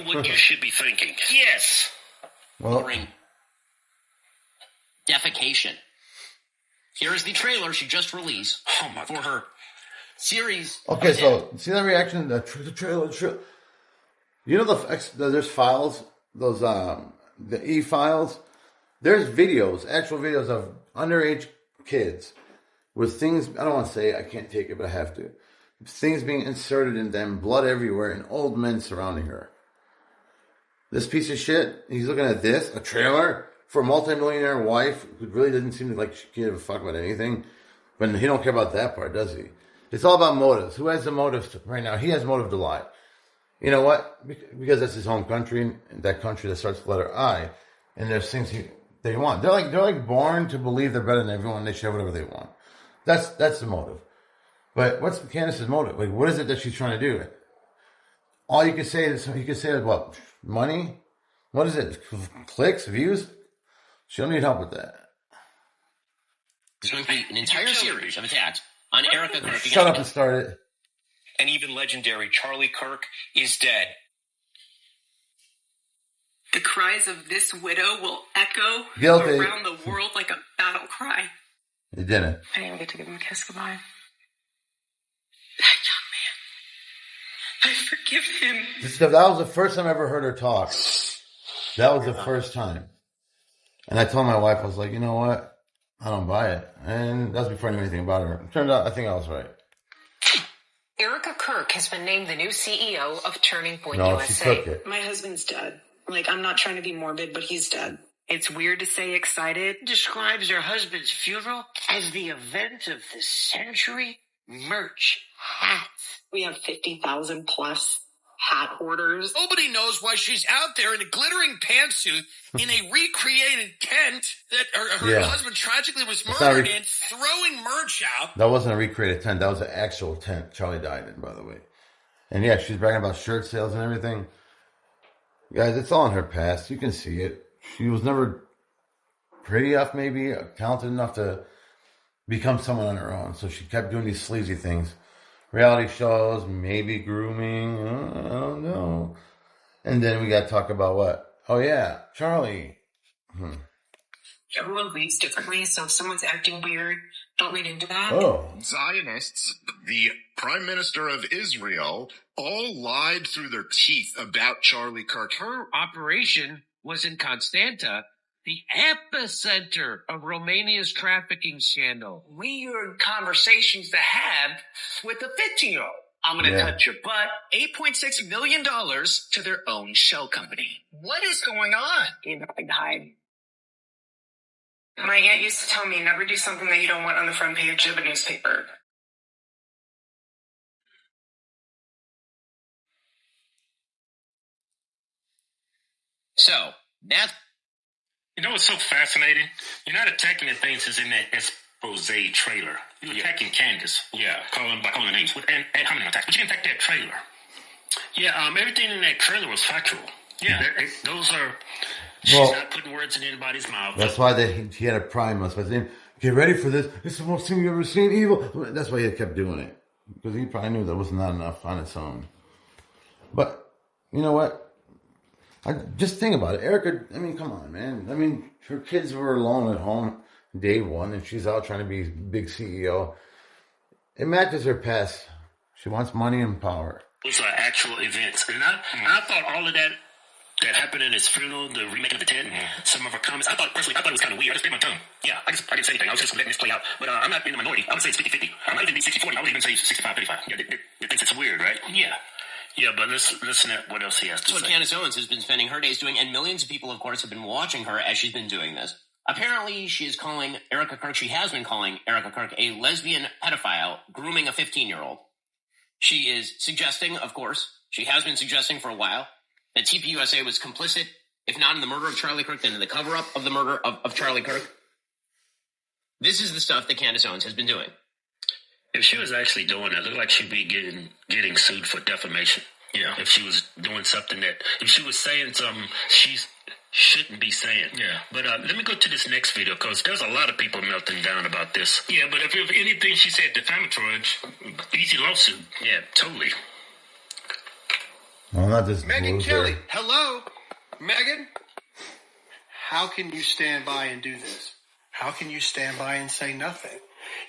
what you should be thinking. Yes. Well, defecation. Here is the trailer she just released for her series. Okay, so see that reaction? The trailer. You know there's files, those the e-files. There's videos, actual videos of underage kids with things. I don't want to say it, I can't take it, but I have to. Things being inserted in them, blood everywhere, and old men surrounding her. This piece of shit. He's looking at this, a trailer for a multimillionaire wife who really doesn't seem to like give a fuck about anything. But he don't care about that part, does he? It's all about motives. Who has the motives right now? He has motive to lie. You know what? Because that's his home country, and that country that starts with the letter I, and there's things they want. They're like born to believe they're better than everyone. They share whatever they want. That's the motive. But what's Candace's motive? Like, what is it that she's trying to do? All you can say is what? Money? What is it? Clicks? Views? She don't need help with that. There's going to be an entire series of attacks on Erika Kirk. Shut up and start it. And even legendary Charlie Kirk is dead. The cries of this widow will echo Guilty. around the world like a battle cry. You didn't. I didn't even get to give him a kiss goodbye. That young man. I forgive him. That was the first time I ever heard her talk. That was the first time. And I told my wife, I was like, you know what? I don't buy it. And that was before I knew anything about her. It turned out, I think I was right. Erika Kirk has been named the new CEO of Turning Point No, USA. she took it. My husband's dead. Like, I'm not trying to be morbid, but he's dead. It's weird to say excited. Describes her husband's funeral as the event of the century. Merch, hats. We have 50,000 plus hat orders. Nobody knows why she's out there in a glittering pantsuit in a recreated tent that her husband tragically was murdered in, throwing merch out. That wasn't a recreated tent. That was an actual tent Charlie died in, by the way. And yeah, she's bragging about shirt sales and everything. Guys, it's all in her past. You can see it. She was never pretty enough, maybe, talented enough to become someone on her own. So she kept doing these sleazy things. Reality shows, maybe grooming, I don't know. And then we got to talk about what? Oh, yeah, Charlie. Everyone reads differently, so if someone's acting weird, don't read into that. Oh. Zionists, the Prime Minister of Israel, all lied through their teeth about Charlie Kirk. Her operation was in Constanta, the epicenter of Romania's trafficking scandal. Weird conversations to have with a 15-year-old. I'm going to touch your butt. $8.6 million to their own shell company. What is going on? Gave nothing to hide. My aunt used to tell me, never do something that you don't want on the front page of a newspaper. So, that's... You know what's so fascinating? You're not attacking the things that's in that expose trailer. You're attacking Candace. Yeah, calling the names. And how many attacks? But you didn't attack that trailer. Yeah, everything in that trailer was factual. Yeah, those are... She's not putting words in anybody's mouth. That's why he had to prime us by saying, get ready for this. This is the most thing you've ever seen, evil. That's why he kept doing it. Because he probably knew that was not enough on its own. But, you know what? Just think about it. Erika, I mean, come on, man. I mean, her kids were alone at home day one, and she's out trying to be big CEO. It matches her past. She wants money and power. Those are actual events. And I thought all of that happened in his funeral, the remaking of the tent, some of her comments, I thought it was kind of weird. I just bit my tongue. Yeah, I didn't say anything. I was just letting this play out. But I'm not in the minority. I would say it's 50-50. I might even be 60-40. I would even say 65-35. Yeah, they think it's weird, right? Yeah. Yeah, but listen at what else he has to say. That's what Candace Owens has been spending her days doing, and millions of people, of course, have been watching her as she's been doing this. Apparently, she has been calling Erika Kirk a lesbian pedophile grooming a 15-year-old. She is suggesting, of course, she has been suggesting for a while, that TPUSA was complicit, if not in the murder of Charlie Kirk, then in the cover-up of the murder of Charlie Kirk. This is the stuff that Candace Owens has been doing. If she was actually doing it, it looked like she'd be getting sued for defamation. Yeah. If she was doing something if she was saying something she shouldn't be saying. Yeah. But let me go to this next video, because there's a lot of people melting down about this. Yeah, but if anything she said defamatory, easy lawsuit. Yeah, totally. Well, not this Megyn loser. Kelly, hello. Megyn, how can you stand by and do this? How can you stand by and say nothing?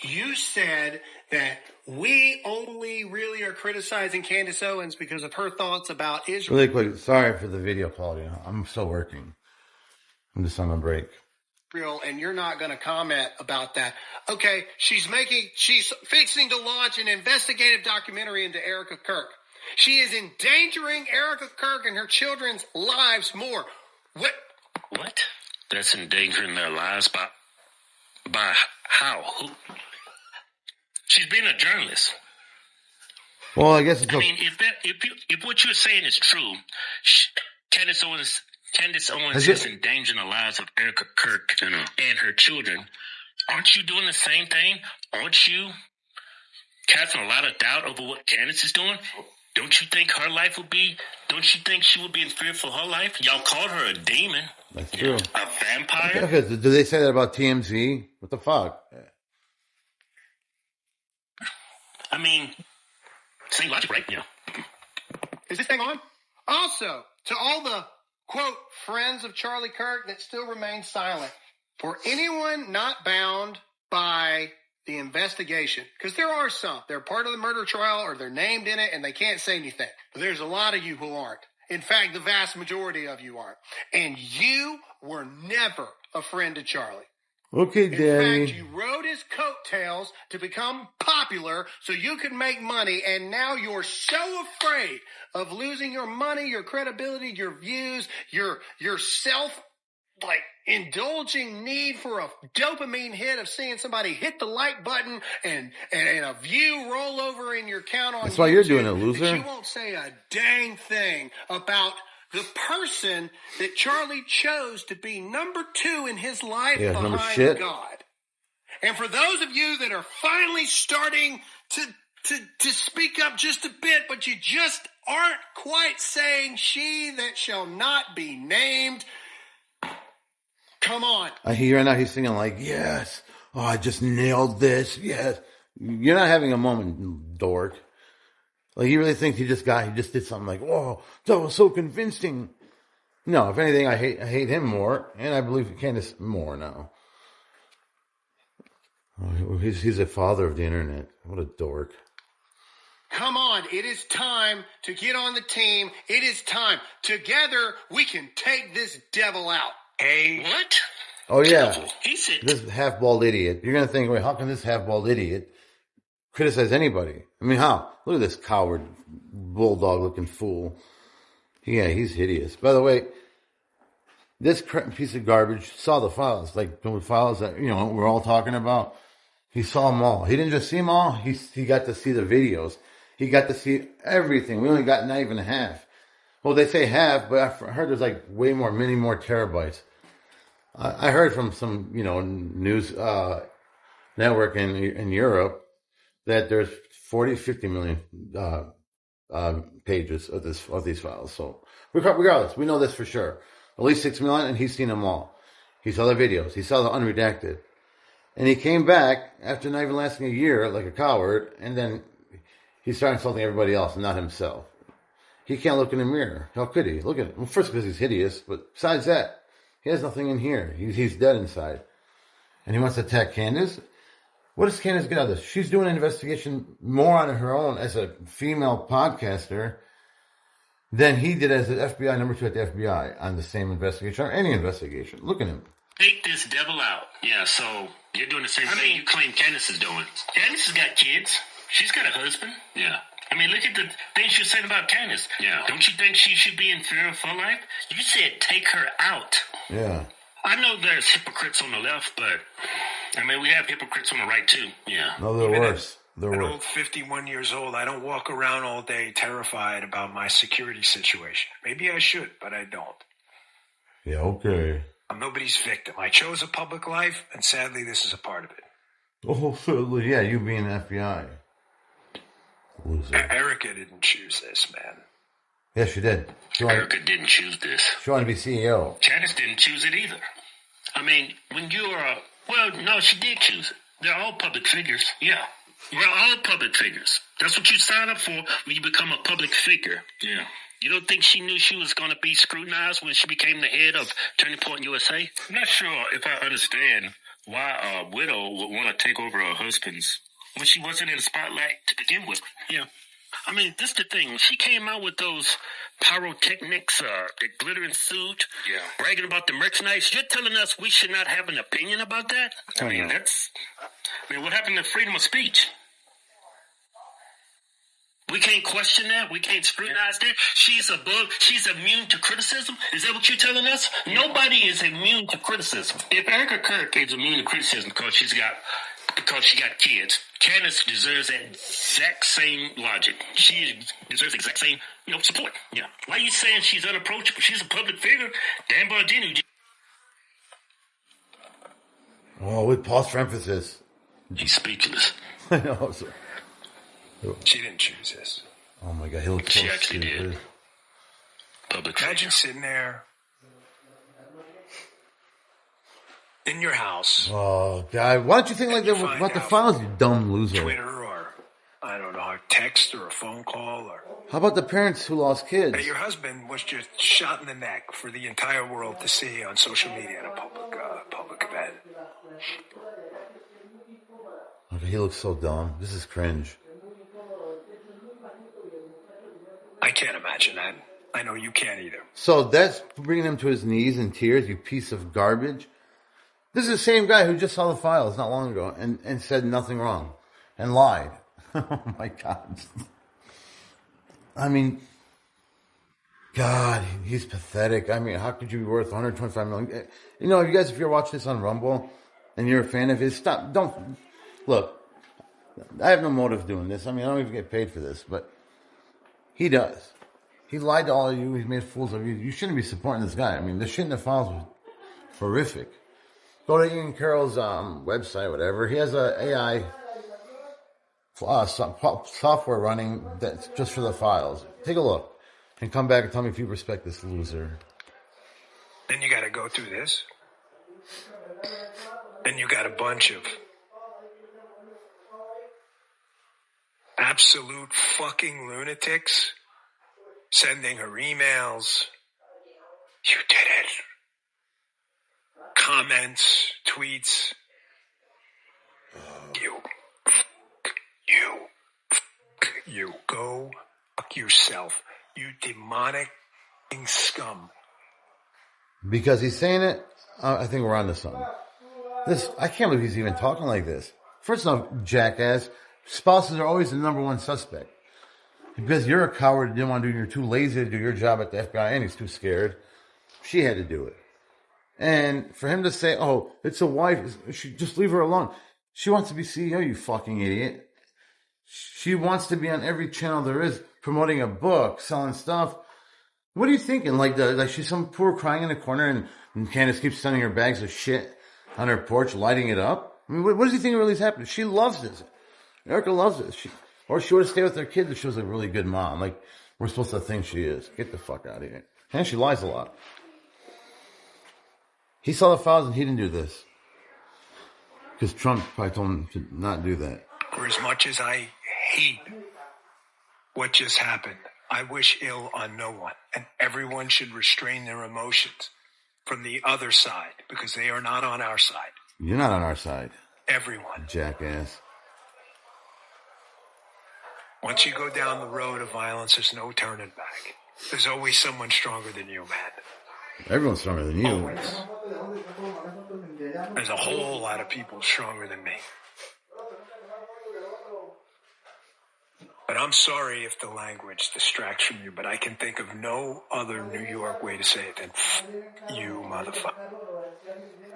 You said that we only really are criticizing Candace Owens because of her thoughts about Israel. Really quick, sorry for the video quality. I'm still working. I'm just on a break. And you're not going to comment about that. Okay, she's fixing to launch an investigative documentary into Erika Kirk. She is endangering Erika Kirk and her children's lives more. What? That's endangering their lives by how? Who? She's being a journalist. Well, I guess it's I mean, if what you're saying is true, Candace Owens is endangering the lives of Erika Kirk and her children. Aren't you doing the same thing? Aren't you casting a lot of doubt over what Candace is doing? Don't you think her life would be? Don't you think she would be in fear for her life? Y'all called her a demon. That's true. A vampire. Okay, do they say that about TMZ? What the fuck? I mean, same logic, right? Yeah. Is this thing on? Also, to all the, quote, friends of Charlie Kirk that still remain silent, for anyone not bound by the investigation, because there are some. They're part of the murder trial or they're named in it and they can't say anything. But there's a lot of you who aren't. In fact, the vast majority of you aren't. And you were never a friend to Charlie. Okay, Daddy. In fact, you rode his coattails to become popular so you could make money, and now you're so afraid of losing your money, your credibility, your views, your indulging need for a dopamine hit of seeing somebody hit the like button and a view roll over in your count on That's why you're YouTube, doing it, loser. that you won't say a dang thing about the person that Charlie chose to be number 2 in his life behind God. And for those of you that are finally starting to speak up just a bit, but you just aren't quite saying she that shall not be named, come on. I hear right now he's singing like, yes. Oh, I just nailed this. Yes. You're not having a moment, dork. Like, you really think he just did something like, whoa, that was so convincing. No, if anything, I hate him more, and I believe Candace more now. Oh, he's a father of the internet. What a dork. Come on, it is time to get on the team. It is time. Together, we can take this devil out. Hey, what? Oh, yeah. He said this half-bald idiot. You're going to think, wait, how can this half-bald idiot criticize anybody? I mean, how? Look at this coward, bulldog-looking fool. Yeah, he's hideous. By the way, this piece of garbage saw the files, like the files that, we're all talking about. He saw them all. He didn't just see them all. He got to see the videos. He got to see everything. We only got not even half. Well, they say half, but I heard there's like way more, many more terabytes. I heard from some, news network in Europe that there's 50 million pages of these files. So regardless, we know this for sure. At least 6 million, and he's seen them all. He saw the videos. He saw the unredacted. And he came back after not even lasting a year like a coward, and then he started insulting everybody else and not himself. He can't look in the mirror. How could he? Look at him. Well, first because he's hideous, but besides that, he has nothing in here. He's dead inside. And he wants to attack Candace? What does Candace get out of this? She's doing an investigation more on her own as a female podcaster than he did as the FBI number 2 at the FBI on the same investigation or any investigation. Look at him. Take this devil out. Yeah, so you're doing the same thing you claim Candace is doing. Candace has got kids. She's got a husband. Yeah. I mean, look at the things you're saying about Candace. Yeah. Don't you think she should be in fear of her life? You said take her out. Yeah. I know there's hypocrites on the left, but, I mean, we have hypocrites on the right, too. Yeah. No, they're worse. They're an worse. old 51 years old, I don't walk around all day terrified about my security situation. Maybe I should, but I don't. Yeah, okay. I'm nobody's victim. I chose a public life, and sadly, this is a part of it. Oh, so, yeah, you being FBI. Loser. Erika didn't choose this, man. Yes, she did. Erika didn't choose this. She wanted to be CEO. Candace didn't choose it either. I mean, when you're no, she did choose it. They're all public figures. Yeah. We're all public figures. That's what you sign up for when you become a public figure. Yeah. You don't think she knew she was going to be scrutinized when she became the head of Turning Point USA? I'm not sure if I understand why a widow would want to take over her husband's when she wasn't in the spotlight to begin with. Yeah. I mean, this the thing. She came out with those pyrotechnics, the glittering suit, bragging about the merchandise. You're telling us we should not have an opinion about that? I mean, what happened to freedom of speech? We can't question that. We can't scrutinize that. She's immune to criticism. Is that what you're telling us? Nobody is immune to criticism. If Erika Kirk is immune to criticism because she got kids, Candace deserves that exact same logic. She deserves the exact same, support. Yeah. Why are you saying she's unapproachable? She's a public figure. Dan Bongino. Oh, with pause for emphasis. He's speechless. I know, sir. She didn't choose this. Oh my God, he looks so She actually stupid. did. Public Imagine figure. sitting there in your house. Oh God, why don't you think like that about the files, you dumb loser? Twitter or, I don't know, a text or a phone call or... How about the parents who lost kids? That your husband was just shot in the neck for the entire world to see on social media at a public event. Okay, he looks so dumb. This is cringe. I can't imagine that. I know you can't either. So that's bringing him to his knees in tears, you piece of garbage. This is the same guy who just saw the files not long ago and said nothing wrong and lied. Oh my God. I mean, God, he's pathetic. I mean, how could you be worth $125 million? You know, if you're watching this on Rumble and you're a fan of his, look, I have no motive doing this. I mean, I don't even get paid for this, but he does. He lied to all of you. He's made fools of you. You shouldn't be supporting this guy. I mean, the shit in the files was horrific. Go to Ian Carroll's website, whatever. He has a AI software running that's just for the files. Take a look and come back and tell me if you respect this loser. Then you got to go through this. Then you got a bunch of absolute fucking lunatics sending her emails. You did it. Comments, tweets. You go fuck yourself. You demonic scum. Because he's saying it, I think we're on to something. I can't believe he's even talking like this. First off, jackass, spouses are always the number one suspect. Because you're a coward, you didn't want to do, you're too lazy to do your job at the FBI, and he's too scared. She had to do it. And for him to say, oh, it's a wife, just leave her alone. She wants to be CEO, you fucking idiot. She wants to be on every channel there is, promoting a book, selling stuff. What are you thinking? Like she's some poor crying in a corner and Candace keeps sending her bags of shit on her porch, lighting it up? I mean, what does he think really is happening? She loves this. Erika loves this. She would have stayed with her kids if she was a really good mom. Like, we're supposed to think she is. Get the fuck out of here. And she lies a lot. He saw the files and he didn't do this. Because Trump probably told him to not do that. For as much as I hate what just happened, I wish ill on no one. And everyone should restrain their emotions from the other side, because they are not on our side. You're not on our side. Everyone. Jackass. Once you go down the road of violence, there's no turning back. There's always someone stronger than you, man. Everyone's stronger than you. Always. There's a whole lot of people stronger than me. But I'm sorry if the language distracts from you, but I can think of no other New York way to say it than you, motherfucker.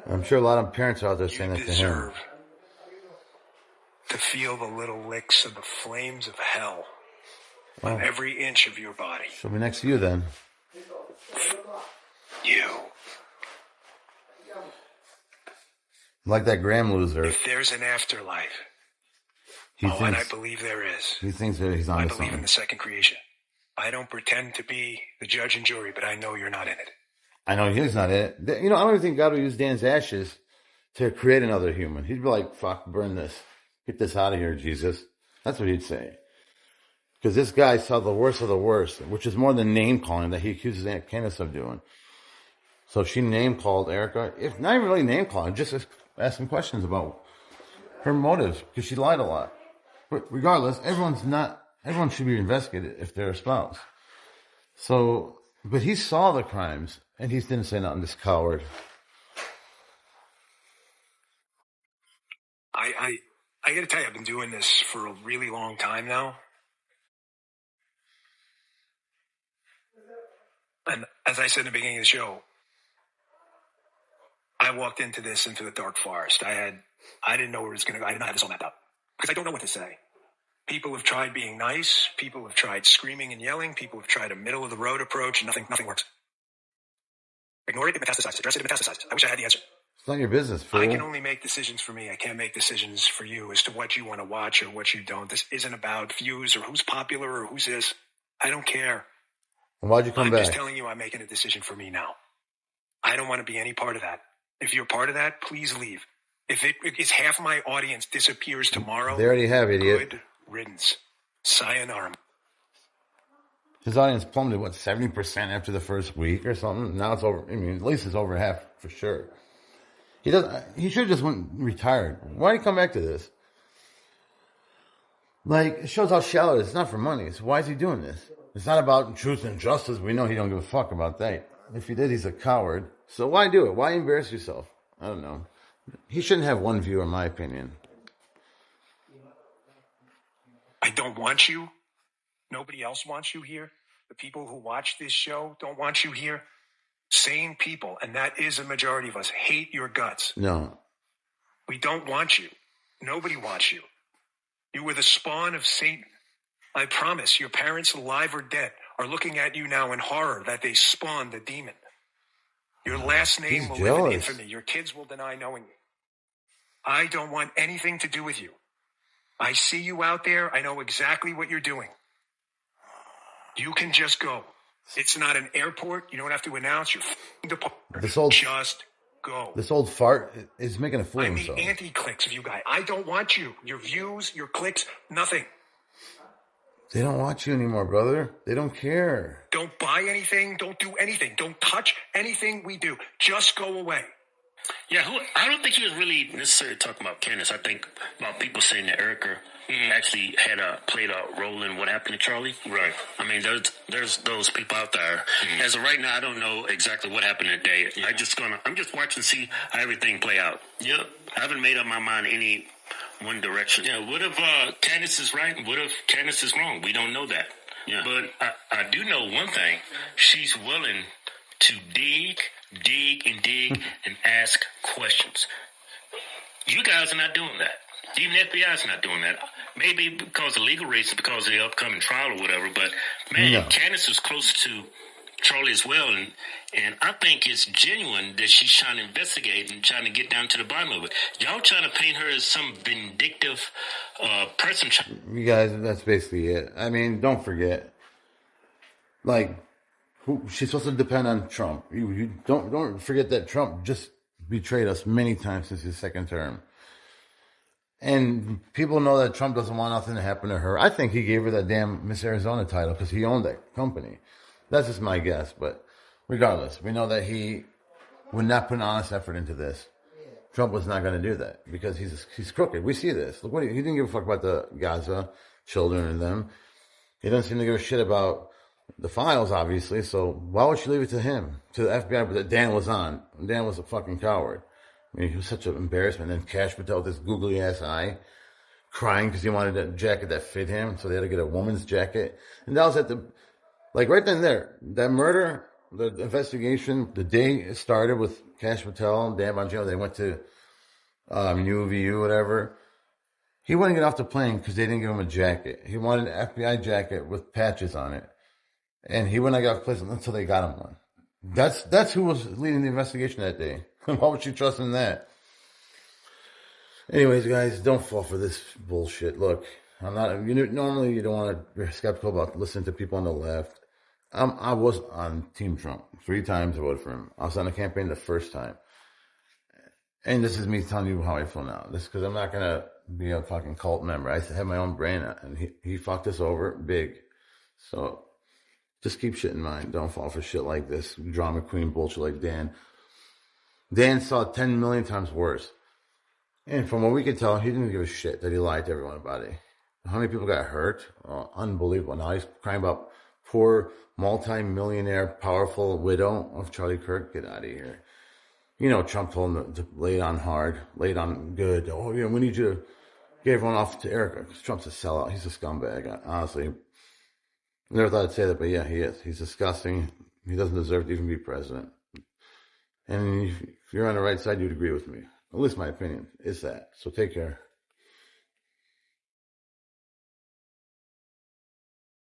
I'm sure a lot of parents are out there saying that to him. You deserve to feel the little licks of the flames of hell on every inch of your body. She'll be next to you then. You. Like that Graham loser. If there's an afterlife, and I believe there is. He thinks that he's on I to believe something. in the second creation. I don't pretend to be the judge and jury, but I know you're not in it. I know he's not in it. You know, I don't even think God will use Dan's ashes to create another human. He'd be like, fuck, burn this. Get this out of here, Jesus. That's what he'd say. Because this guy saw the worst of the worst, which is more than name calling that he accuses Aunt Candace of doing. So she name called Erika, if not even really name calling, just asking questions about her motives, because she lied a lot. But regardless, everyone should be investigated if they're a spouse. So, but he saw the crimes, and he didn't say nothing, this coward. I gotta tell you, I've been doing this for a really long time now. And as I said in the beginning of the show, I walked into the dark forest. I didn't know where it was going to go. I didn't have this all mapped out because I don't know what to say. People have tried being nice. People have tried screaming and yelling. People have tried a middle of the road approach, and nothing works. Ignore it, it metastasizes. Address it, it metastasizes. I wish I had the answer. It's not your business, fool. I can only make decisions for me. I can't make decisions for you as to what you want to watch or what you don't. This isn't about views or who's popular or who's this. I don't care. And why'd you come back? I'm just telling you I'm making a decision for me now. I don't want to be any part of that. If you're part of that, please leave. If half my audience disappears tomorrow, they already have, idiot. Good riddance. Sayonara. His audience plummeted, 70% after the first week or something? Now it's over. I mean, at least it's over half for sure. He should have just retired. Why did he come back to this? Like, it shows how shallow it is. It's not for money. So why is he doing this? It's not about truth and justice. We know he don't give a fuck about that. If he did, he's a coward. So why do it? Why embarrass yourself? I don't know. He shouldn't have one view, in my opinion. I don't want you. Nobody else wants you here. The people who watch this show don't want you here. Sane people, and that is a majority of us, hate your guts. No. We don't want you. Nobody wants you. You were the spawn of Satan. I promise your parents, alive or dead, are looking at you now in horror that they spawned the demon. Your last name will live in infamy. Your kids will deny knowing you. I don't want anything to do with you. I see you out there. I know exactly what you're doing. You can just go. It's not an airport. You don't have to announce your departure. Just go. This old fart is making a fool of himself. I'm the anti-clicks of you guys. I don't want you. Your views, your clicks, nothing. They don't want you anymore, brother. They don't care. Don't buy anything. Don't do anything. Don't touch anything we do. Just go away. Yeah, I don't think he was really necessarily talking about Candace. I think about people saying that Erika actually played a role in what happened to Charlie. Right. I mean, there's those people out there. As of right now, I don't know exactly what happened today. I'm just watching to see how everything play out. Yep. I haven't made up my mind any one direction. Yeah. What if Candace is right? What if Candace is wrong? We don't know that. Yeah. But I do know one thing. She's willing to dig and ask questions. You guys are not doing that. Even the FBI is not doing that. Maybe because of legal reasons, because of the upcoming trial or whatever. But, man, Candace is close to Charlie as well. And I think it's genuine that she's trying to investigate and trying to get down to the bottom of it. Y'all trying to paint her as some vindictive person. You guys, that's basically it. I mean, don't forget. Like, she's supposed to depend on Trump. You don't forget that Trump just betrayed us many times since his second term. And people know that Trump doesn't want nothing to happen to her. I think he gave her that damn Miss Arizona title because he owned that company. That's just my guess. But regardless, we know that he would not put an honest effort into this. Trump was not going to do that because he's crooked. We see this. Look, he didn't give a fuck about the Gaza children and them. He doesn't seem to give a shit about the files, obviously. So why would she leave it to him, to the FBI that Dan was on? Dan was a fucking coward. I mean, he was such an embarrassment. And then Cash Patel with this googly ass eye, crying because he wanted a jacket that fit him, so they had to get a woman's jacket. And that was at the, like right then and there, that murder, the investigation, the day it started with Cash Patel and Dan Bongino, they went to UVU, whatever. He wouldn't get off the plane because they didn't give him a jacket. He wanted an FBI jacket with patches on it. And he wouldn't get off the plane until they got him one. That's who was leading the investigation that day. Why would you trust in that? Anyways, guys, don't fall for this bullshit. Look, I'm not. Normally, you don't want to be skeptical about listening to people on the left. I was on Team Trump 3 times. I voted for him. I was on the campaign the first time. And this is me telling you how I feel now. This because I'm not gonna be a fucking cult member. I have my own brand, and he fucked us over big. So just keep shit in mind. Don't fall for shit like this drama queen bullshit like Dan. Dan saw 10 million times worse. And from what we could tell, he didn't give a shit that he lied to everyone about it. How many people got hurt? Oh, unbelievable. Now he's crying about poor multi-millionaire powerful widow of Charlie Kirk. Get out of here. You know, Trump told him to lay it on hard, lay it on good. Oh, you know, we need you to get everyone off to Erika. Because Trump's a sellout. He's a scumbag. Honestly, I never thought I'd say that, but yeah, he is. He's disgusting. He doesn't deserve to even be president. And if you're on the right side, you'd agree with me. At least my opinion is that. So take care.